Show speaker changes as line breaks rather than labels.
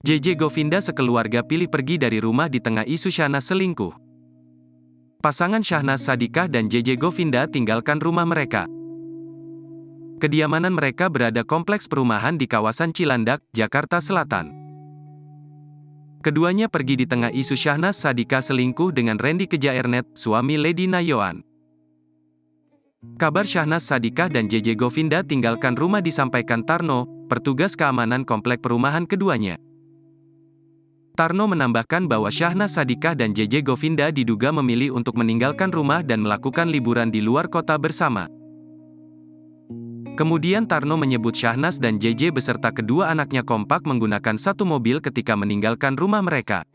JJ Govinda sekeluarga pilih pergi dari rumah di tengah isu Syahnas selingkuh. Pasangan Syahnas Sadiqah dan JJ Govinda tinggalkan rumah mereka. Kediaman mereka berada kompleks perumahan di kawasan Cilandak, Jakarta Selatan. Keduanya pergi di tengah isu Syahnas Sadiqah selingkuh dengan Randy Kejaernet, suami Lady Nayoan. Kabar Syahnas Sadiqah dan JJ Govinda tinggalkan rumah disampaikan Tarno, petugas keamanan komplek perumahan keduanya. Tarno menambahkan bahwa Syahnas Sadiqah dan JJ Govinda diduga memilih untuk meninggalkan rumah dan melakukan liburan di luar kota bersama. Kemudian Tarno menyebut Syahnas dan JJ beserta kedua anaknya kompak menggunakan satu mobil ketika meninggalkan rumah mereka.